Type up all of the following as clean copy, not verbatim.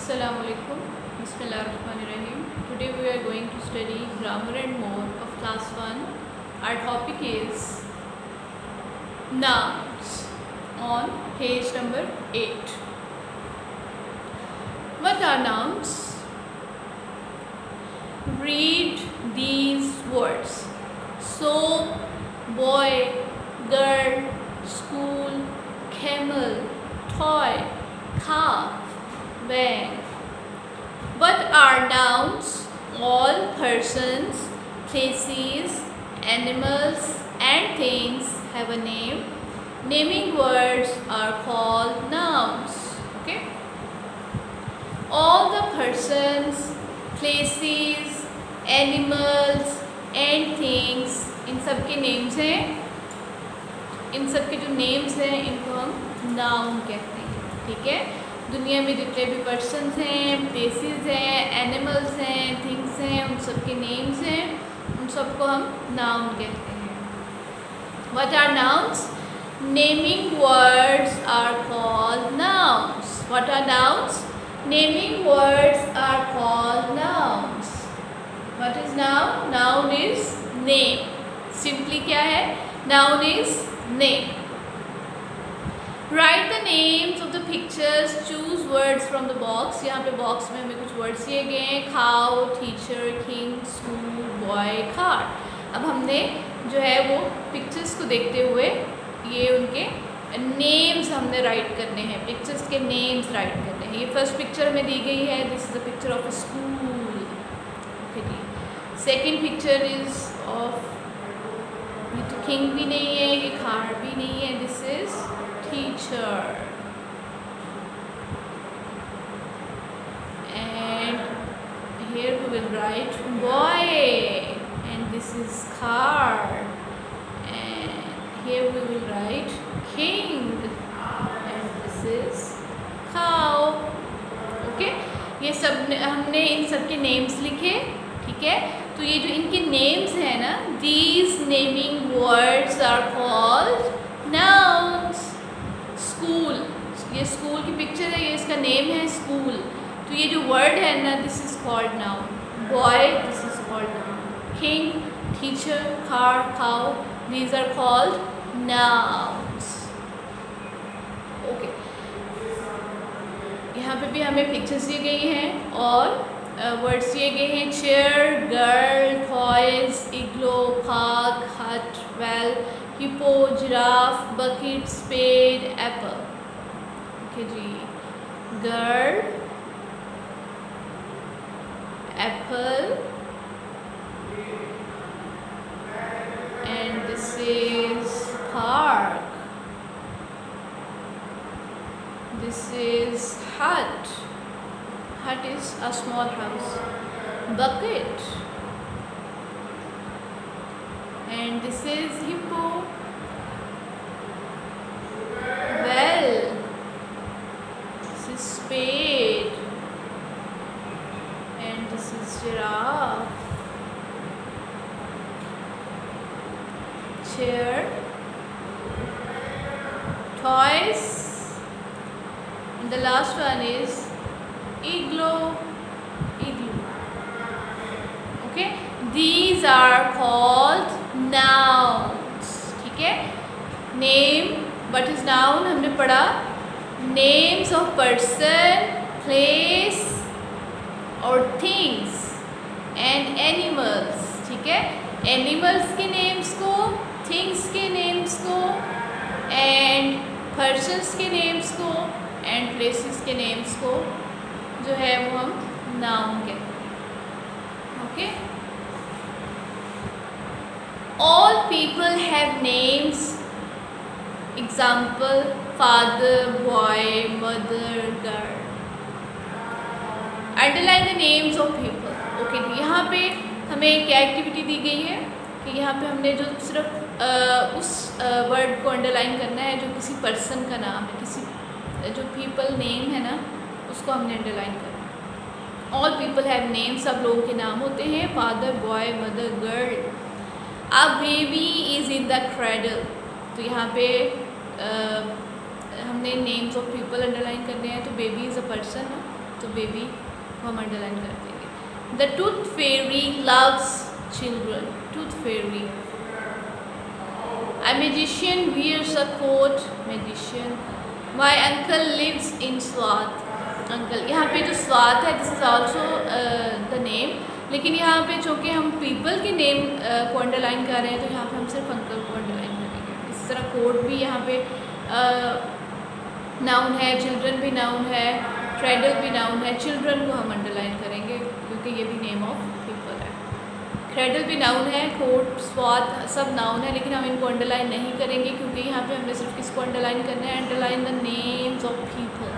Assalamualaikum. Bismillahirrahmanirrahim. Today we are going to study grammar and more of class 1. Our topic is nouns on page number 8. What are nouns? Read these words: soap, boy, girl, school, camel, toy, calf, van. What are nouns? All persons, places, animals and things have a name. Naming words are called nouns. Okay? All the persons, places, animals and things, इन सब के names हैं. इन सब के जो names हैं इनको हम noun कहते हैं. ठीक है? दुनिया में जितने भी पर्सन्स हैं, प्लेसेस हैं, एनिमल्स हैं, थिंग्स हैं, उन सब के नेम्स हैं, उन सबको हम नाउन कहते हैं. What are nouns? Naming words are called nouns. What are nouns? Naming words are called nouns. What is noun? Noun is name. Simply क्या है? Noun is name. Write the names of the pictures. Choose words from the box. यहाँ पे box में हमें कुछ words दिए गए हैं. cow, teacher, king, school, boy, car. अब हमने जो है वो पिक्चर्स को देखते हुए ये उनके नेम्स हमने राइट करने हैं. पिक्चर्स के नेम्स राइट करने हैं. ये फर्स्ट पिक्चर हमें दी गई है. This is the picture of a school. Okay जी. सेकेंड पिक्चर इज ऑफ, ये तो किंग भी नहीं है, ये कार भी नहीं है. This is teacher. And here we will write boy, and this is car, and here we will write king, and this is cow. Okay? ये सब हमने इन सब के नेम्स लिखे. ठीक है? तो ये जो इनके नेम्स हैं ना, these naming words are called nouns. School, ये स्कूल की पिक्चर है, ये इसका नेम है स्कूल. तो ये जो वर्ड है ना, this is called noun. Boy, this is called noun. King, teacher, car, cow, these are called nouns. Okay. यहाँ पे भी हमें पिक्चर्स दी गई हैं और वर्ड्स दिए गए हैं. Chair, girl, toys, igloo, park, hut, well, hippo, giraffe, bucket, spade, apple. Okay जी. Girl, apple, and this is park. This is hut. Hut is a small house. Bucket, and this is hippo. Well, this is spade, and this is giraffe. Chair, toys, and the last one is igloo. Okay? These are called nouns. ठीक है? Name, what is noun? हमने पढ़ा names of person, place और things and animals. ठीक है? Animals के names को, things के names को and persons के names को and places के names को जो है वो हम नाउन कहते हैं. Okay. All people have names. Example: father, boy, mother, girl. Underline the names of people. Okay. यहाँ पे हमें क्या एक्टिविटी दी गई है कि यहाँ पे हमने जो सिर्फ उस वर्ड को अंडरलाइन करना है जो किसी पर्सन का नाम है, किसी जो पीपल नेम है ना, उसको हमने अंडरलाइन करना. All people have name. सब लोगों के नाम होते हैं. Father, boy, mother, girl. A baby is in the cradle. तो यहाँ पे हमने नेम्स ऑफ पीपल अंडरलाइन करने हैं. तो बेबी इज़ अ पर्सन. तो बेबी को हम अंडरलाइन कर देंगे। The tooth Pheri loves children, tooth Pheri. A magician wears a coat, magician. My uncle lives in Swat. Uncle, यहाँ पे जो स्वात है this is also the name, लेकिन यहाँ पे चूँकि हम पीपल के नेम को अंडरलाइन कर रहे हैं तो यहाँ पे हम सिर्फ अंकल को अंडरलाइन करेंगे। इस तरह कोट भी यहाँ पे नाउन है, चिल्ड्रन भी नाउन है, क्रेडल भी नाउन है। चिल्ड्रन को हम अंडरलाइन करेंगे क्योंकि ये भी नेम ऑफ पीपल है। क्रेडल भी नाउन है, कोट, स्वात सब नाउन है, लेकिन हम इनको अंडरलाइन नहीं करेंगे क्योंकि यहाँ पे हमने सिर्फ किसको अंडरलाइन करना है, underline the names of people.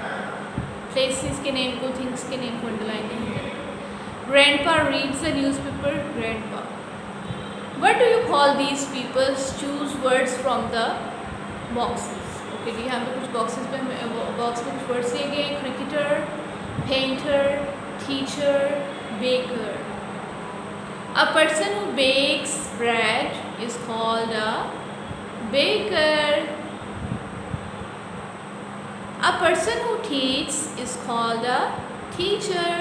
Places के नेम को, थिंग्स के नेम को अंडरलाइन नहीं करेंगे। Grandpa reads the newspaper, grandpa. What do you call these peoples, choose words from the boxes. Okay जी, यहाँ पे कुछ बॉक्सेस पे बॉक्स में कुछ वर्ड्स दिए गए हैं। Cricketer, painter, teacher, baker. A person who bakes bread is called a baker. A person who teaches is called a teacher.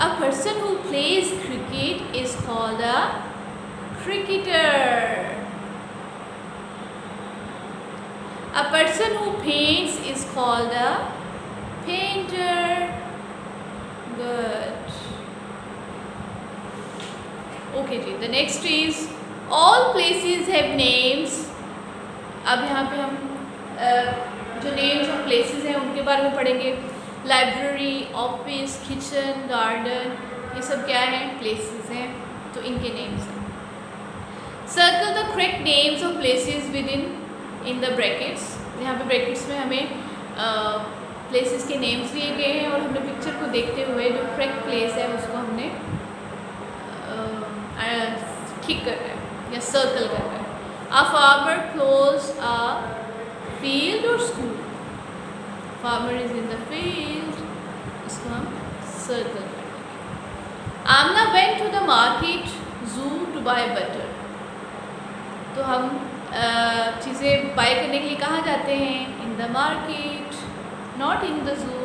A person who plays cricket is called a cricketer. A person who paints is called a painter. Good. Okay जी, the next is all places have names. अब यहाँ पे हम जो names of places हैं उनके बारे में पढ़ेंगे। लाइब्रेरी, ऑफिस, किचन, गार्डन, ये सब क्या हैं, प्लेसेस हैं, तो इनके नेम्स हैं। Circle the correct names of places with in the brackets. यहाँ पे ब्रैकेट्स में हमें प्लेसेस के नेम्स दिए गए हैं और हमने पिक्चर को देखते हुए जो करेक्ट प्लेस है उसको हमने ठीक कर रहा है या सर्कल कर रहा है। अ फार्मर प्लोज अ फील्ड और school, farmer is in the field, इसको हम सर्कल कर देंगे। आमना वेंट टू द मार्केट जू टू बाय बटर। तो हम चीज़ें बाय करने के लिए कहाँ जाते हैं, in the market, not in the zoo.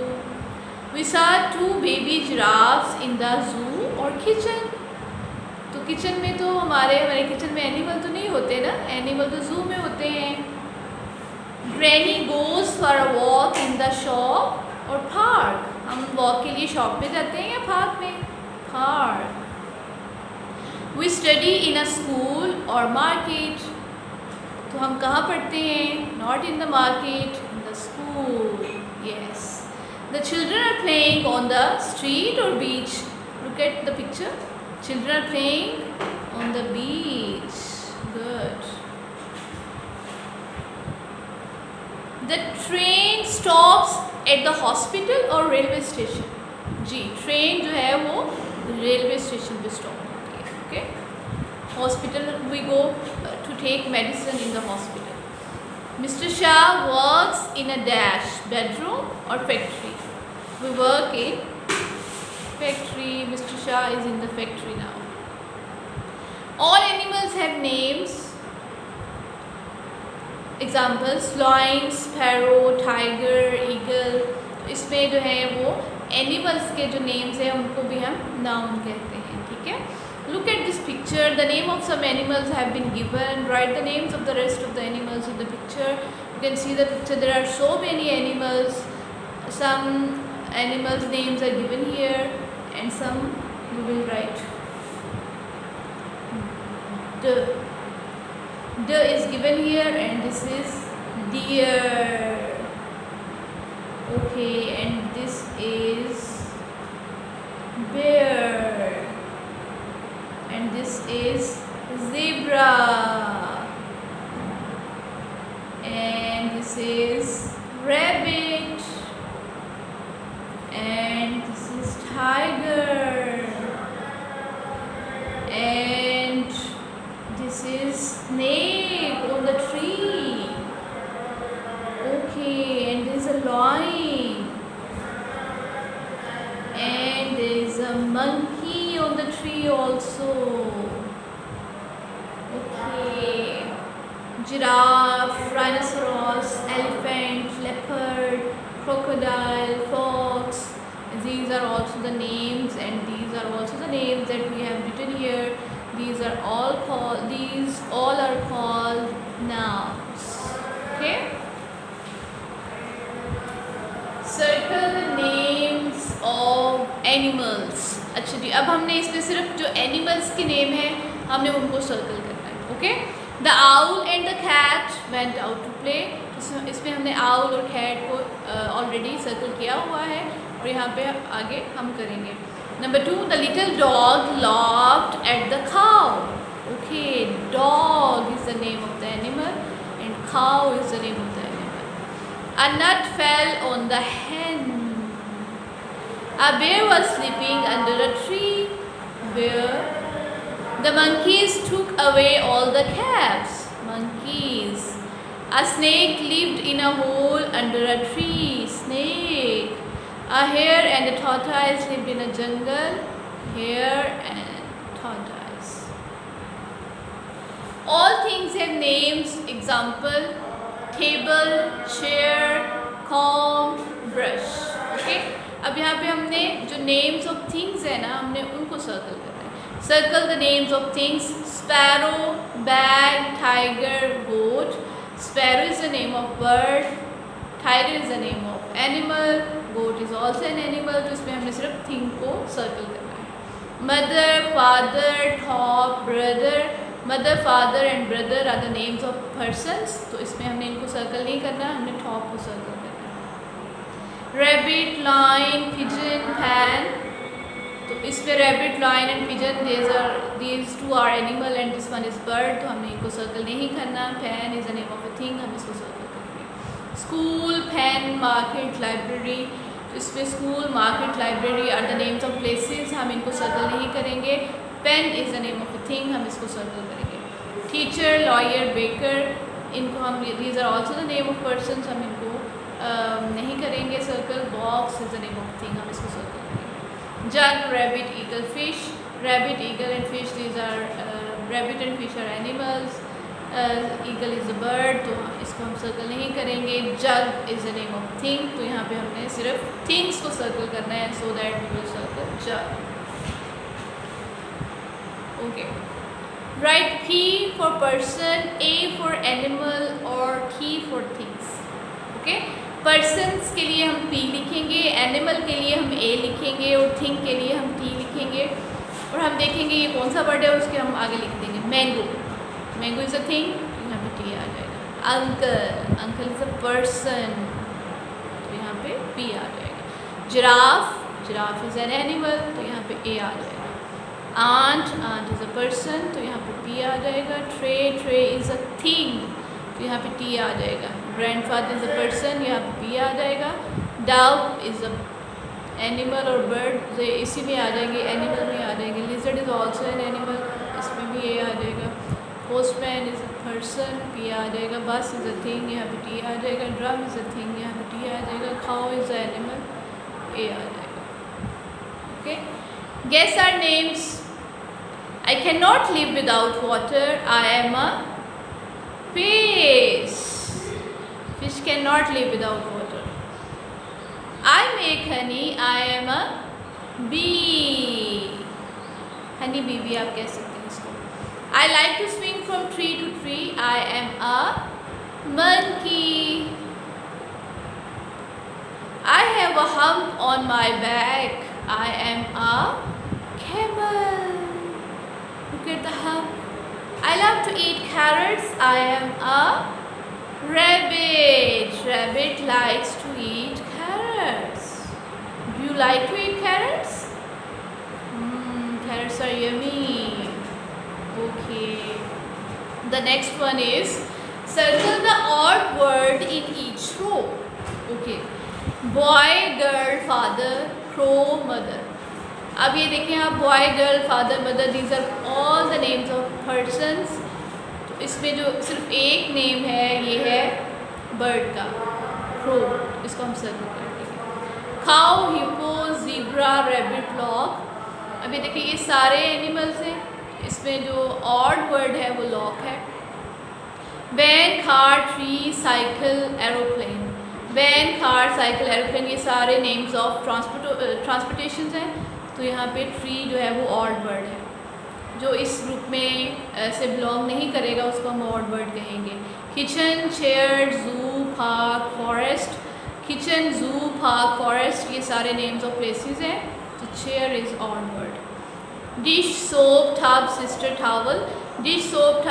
We saw two baby giraffes in the zoo और किचन। तो किचन में तो हमारे किचन में एनिमल तो नहीं होते ना, एनिमल तो जू में होते हैं। Granny goes for a walk in the shop और पार्क। हम वॉक के लिए शॉप में जाते हैं या पार्क में, park. We study in a school और मार्केट। तो हम कहाँ पढ़ते हैं, not in the market, in the school. Yes. The children are playing on the street और beach. Look at the picture, children are playing on the beach. Good. The train stops at the hospital or railway station. जी, train जो है वो railway station पे stop होती है। Okay, hospital we go to take medicine in the hospital. Mister Shah works in a dash, bedroom और factory. We work in factory. Mr. Shah is in the factory now. All animals have names. Examples: lion, sparrow, tiger, eagle. इसमें जो है वो animals के जो names हैं उनको भी हम नाउन कहते हैं। ठीक है, look at this picture. The name of some animals have been given. Write the names of the rest of the animals in the picture. You can see the picture. There are so many animals. Some animals names are given here and some you will write. The is given here and this is deer. Okay, and this is bear and this is zebra and this is rabbit and this is tiger and this is snake on the tree. Okay, and there is a lion and there is a monkey on the tree also. Okay, giraffe, rhinoceros, elephant, leopard, crocodile, fox, animals. अच्छा जी, अब हमने इसमें सिर्फ जो animals के name है हमने उनको सर्कल करना है। Okay, the owl and the cat went out to play. इसमें हमने आउल और कैट को ऑलरेडी सर्कल किया हुआ है और यहाँ पे आगे हम करेंगे। Number 2, the little dog laughed at the cow. Okay, dog is the name of the animal and cow is the name of the animal. A nut fell on the hen. A bear was sleeping under a tree. Where? The monkeys took away all the caps. Monkeys. A snake lived in a hole under a tree. Snake. A hare and a tortoise lived in a jungle. Hare and tortoise. All things have names. Example: table, chair, comb, brush. Okay, अब यहाँ पे हमने जो names of things है ना, हमने उनको circle करना है। Circle the names of things: sparrow, bag, tiger, goat. Sparrow is the name of bird, tiger is the name of animal, goat is also an animal. तो इसमें हमने सिर्फ थिंग को सर्कल करना है। Mother, father, top, brother. Mother, father and brother are the names of persons, तो इसमें हमने इनको सर्कल नहीं करना, हमने टॉप को सर्कल करना है। Rabbit, lion, pigeon, pen. तो इसमें rabbit, lion and pigeon these two are animal and this one is bird, तो हमने इनको सर्कल नहीं करना। Pen is the name of a thing, हम इसको सर्कल करेंगे। School, pen, market, library. तो इसमें school, market, library are the names of places, हम इनको सर्कल नहीं करेंगे। Pen is the name of a thing, हम इसको सर्कल करेंगे। टीचर, लॉयर, बेकर, इनको हम these are also the name of persons, हम इनको नहीं करेंगे circle. Box is the name of thing, हम इसको सर्कल करेंगे। Jug, rabbit, eagle, fish. Rabbit, eagle and fish, these are rabbit and fish are animals. Eagle is a bird, तो इसको हम सर्कल नहीं करेंगे। Jug is the name of thing, तो यहाँ पे हमने सिर्फ थिंग्स को सर्कल करना है, so that we will circle jug. Okay. Write P for person, A for animal और T for things. Okay. Persons के लिए हम P लिखेंगे, animal के लिए हम A लिखेंगे और thing के लिए हम T लिखेंगे। और हम देखेंगे ये कौन सा वर्ड है, उसके हम आगे लिख देंगे। Mango, mango is a thing, यहाँ पे T आ जाएगा। Uncle, uncle is a person, तो यहाँ पे P आ जाएगा। Giraffe, giraffe is an animal, तो यहाँ पे A आ जाएगा। Aunt, aunt is a person, तो यहाँ पे P आ जाएगा। Tray, tray is a thing, तो यहाँ पे T आ जाएगा। ग्रैंडफादर इज़ अ पर्सन, यहाँ पे P आ जाएगा। डव इज़ अ एनिमल और बर्ड इसी में आ जाएंगे, एनिमल में आ जाएंगे। Lizard is also an animal, इसमें भी A आ जाएगा। Postman is a person, P आ जाएगा। बस इज़ अ थिंग, यहाँ पे T आ जाएगा। ड्रम इज़ अ थिंग, यहाँ पे T आ जाएगा। खाओ इज़ अ एनिमल, A आ जाएगा। Okay, guess our names. I cannot live without water. I am a fish. Fish cannot live without water. I make honey. I am a bee. Honey bee भी आप कह सकते हैं इसको। I like to swing from tree to tree. I am a monkey. I have a hump on my back. I am a camel. Look at the hump. I love to eat carrots. I am a rabbit. Rabbit likes to eat carrots. Do you like to eat carrots? Carrots are yummy. Okay. The next one is circle the odd word in each row. Okay. Boy, girl, father, crow, mother. अब ये देखें आप, boy, girl, father, mother, these are all the names of persons. तो इसमें जो सिर्फ एक name है ये है बर्ड का, क्रो, इसको हम सर्कल कर देंगे। Cow, hippo, zebra, rabbit, lock. अब ये देखिए ये सारे एनिमल्स हैं, इसमें जो ऑड वर्ड है वो लॉक है। Van, car, tree, cycle, aeroplane. Van, car, cycle, aeroplane, ये सारे नेम्स ऑफ ट्रांसपोर्टेशन हैं। तो यहाँ पे ट्री जो है वो ऑड वर्ड है, जो इस ग्रुप में से बिलोंग नहीं करेगा उसको हम ऑड वर्ड कहेंगे। किचन, चेयर, जू, पार्क, फॉरेस्ट। किचन, जू, पार्क, फॉरेस्ट, ये सारे नेम्स ऑफ प्लेसेस हैं, So chair is odd word. Dish, soap, tub, sister, towel. Dish soap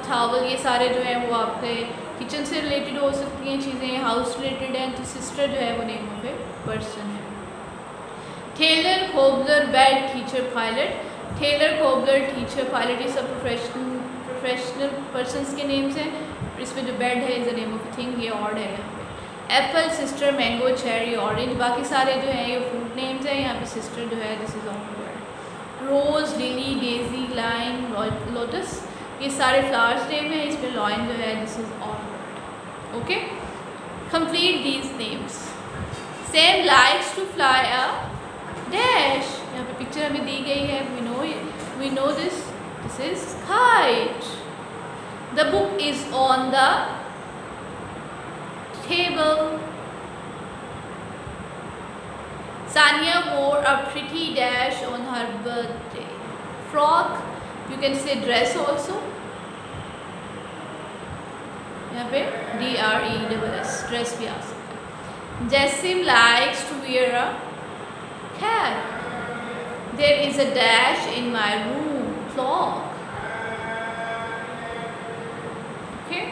towel ये सारे जो हैं वो आपके किचन से रिलेटेड हो सकती हैं चीज़ें, हाउस रिलेटेड हैं। तो सिस्टर जो है वो नेम ऑफ ए पर्सन है। Tailor, cobbler, bed, teacher, pilot. Tailor, cobbler, teacher, pilot ये सब प्रोफेशनल पर्सनस के नेम्स हैं। इसमें जो बेड है is the name of a thing, ये ऑड है यहाँ पे। Apple, sister, mango, cherry, orange. बाकी सारे जो हैं ये फ्रूट नेम्स हैं। यहाँ पे सिस्टर जो है this is odd word. Rose, lily, daisy, lion, lotus ये सारे फ्लावर्स नेम हैं। इसमें लॉइन जो है this is odd word. Okay, complete these names. Sam likes to fly a dash. यहाँ पे पिक्चर हमें दी गई है। We know this is kite. The book is on the table. Sanya wore a pretty dash on her birthday. Frock, you can say dress also. यहाँ पे DRESS dress भी आ सकता है। Jassim likes to wear a cap. There is a dash in my room. Clock. Okay.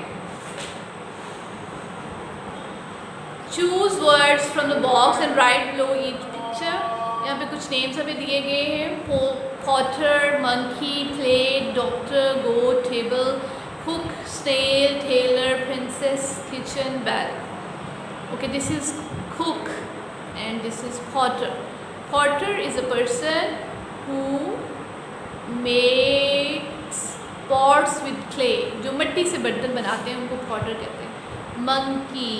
Choose words from the box and write below each picture. यहाँ पे कुछ names हमें दिए गए हैं। Potter, monkey, plate, doctor, goat, table, cook, snail, tailor, princess, kitchen, bell. Okay, this is cook and this is potter. Potter is a person who makes pots with clay. जो मिट्टी से बर्तन बनाते हैं उनको पॉटर कहते हैं। Monkey,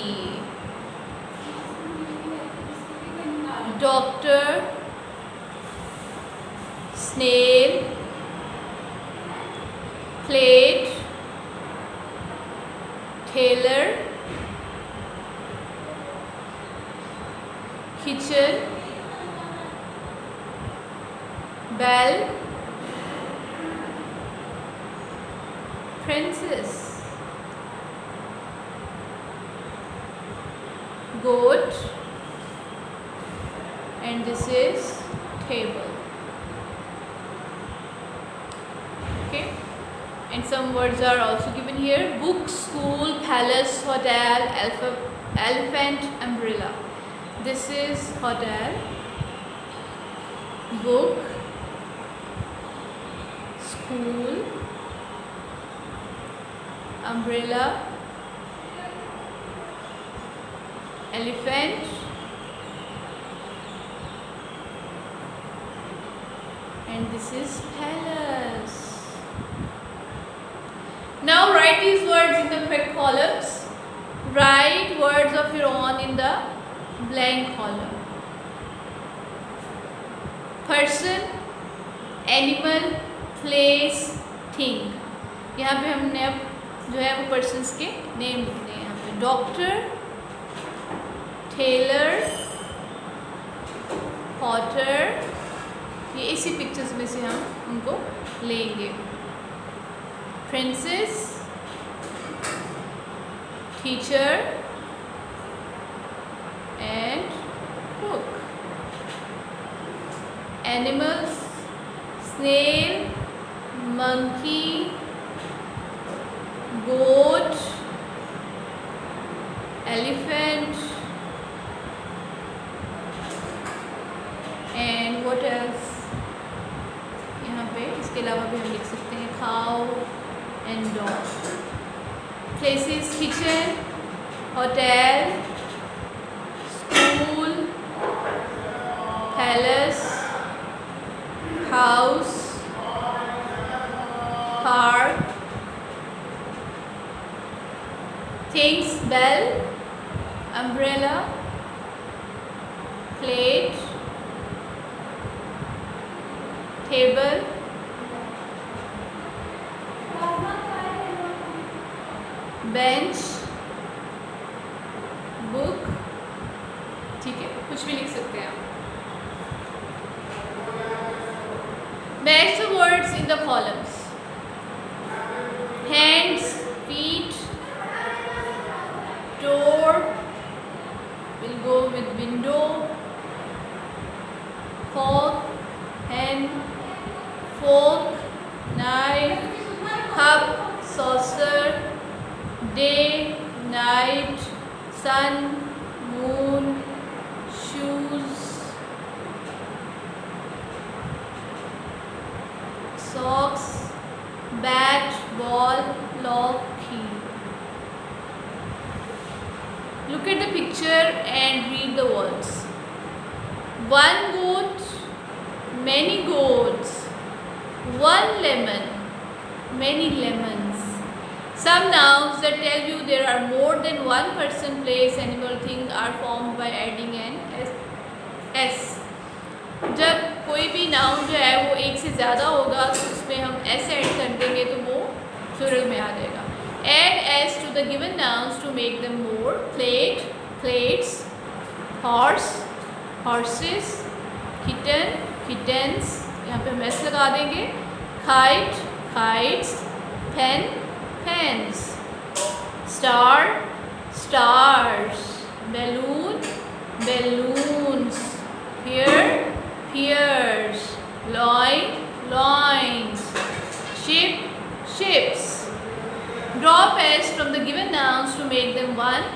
doctor, snail, plate, tailor, kitchen, bell, princess, goat, and this is table. Okay, and some words are also given here. Book, school, palace, hotel, elephant, umbrella. This is hotel, book, school, umbrella, elephant, and this is palace. Now write these words in the correct columns. Write words of your own in the blank column. Person, animal, place, thing. यहाँ पे हमने अब जो है वो persons के name लिखने हैं। यहाँ पे डॉक्टर, टेलर, पॉटर, ये इसी पिक्चर्स में से हम उनको लेंगे। Princess, teacher and cook. Animals, snail, monkey, goat, elephant, and what else. यहाँ पे इसके अलावा भी हम लिख सकते हैं cow and dog. Places, kitchen, hotel, school, palace, house, park. Things, bell, umbrella, plate, table, bench, book. ठीक है, कुछ भी लिख सकते हैं आप। Match the words in the columns. Hands, feet, door will go with window, kite, sun, moon, shoes, socks, bat, ball, lock, key. Look at the picture and read the words. One goat, many goats. One lemon, many lemons. Some nouns that tell you there are more than one person, place, animal, thing are formed by adding an s. जब कोई भी noun जो है वो एक से ज़्यादा होगा तो उसमें हम s ऐड कर देंगे तो वो प्लूरल में आ जाएगा. Add s to the given nouns to make them more. Plate, plates. Horse, horses. Kitten, kittens. यहाँ पे हम s लगा देंगे. Kite, kites. Pen, pens. Star, stars. Balloon, balloons. Pear, pears. Loin, loins. Ship, ships. Drop s from the given nouns to make them one.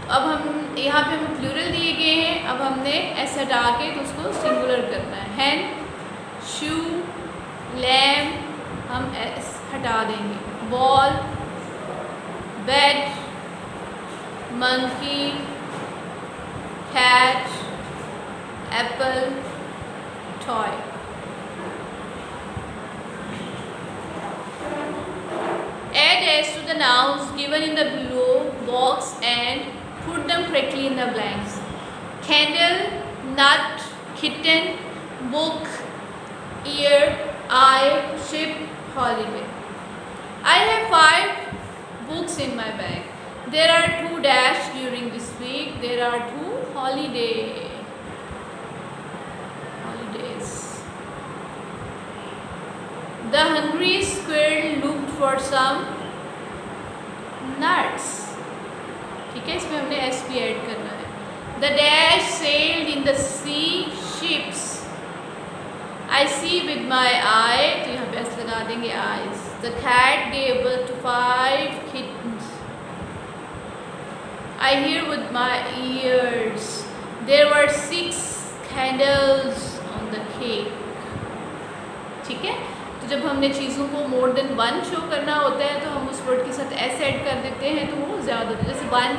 अब हम यहाँ पे हमें प्लूरल दिए गए हैं, अब हमने s हटा के तो उसको सिंगुलर करना है. hen, shoe, lamb, हम s हटा देंगे. ball, bed, monkey, cat, apple, toy. Add s to the nouns given in the below box and put them correctly in the blanks. Candle, nut, kitten, book, ear, eye, ship, holiday. I have 5 books in my bag. There are 2 dash during this week. There are 2 holidays. The hungry squirrel looked for some nuts. ठीक है, इसमें हमने s भी add करना है. The dash sailed in the sea ships. I see with my eye, तो यहाँ पे s लगा देंगे eyes. The cat gave birth to 5 kittens. I hear with my ears. There were 6 candles on the cake. ठीक है, तो जब हमने चीज़ों को मोर देन 1 शो करना होता है तो हम उस वर्ड के साथ s ऐड कर देते हैं तो वो ज़्यादा होता है. जैसे 1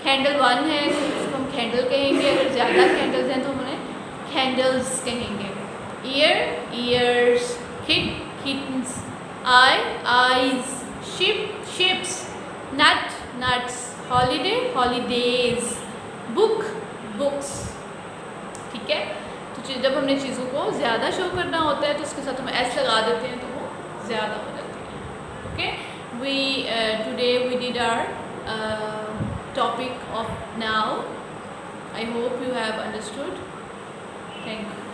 कैंडल 1 है तो उसको हम कैंडल कहेंगे, अगर ज़्यादा कैंडल्स हैं तो हम उन्हें कैंडल्स कहेंगे. Year, years. Kit, kittens. Eye, eyes. Ship, ships. Nut, nuts. Holiday, holidays. Book, books. ठीक है, तो जब हमने चीज़ों को ज़्यादा शो करना होता है तो उसके साथ हम s लगा देते हैं तो वो ज़्यादा हो जाती है. Okay, today we did our topic of now. I hope you have understood. Thank you.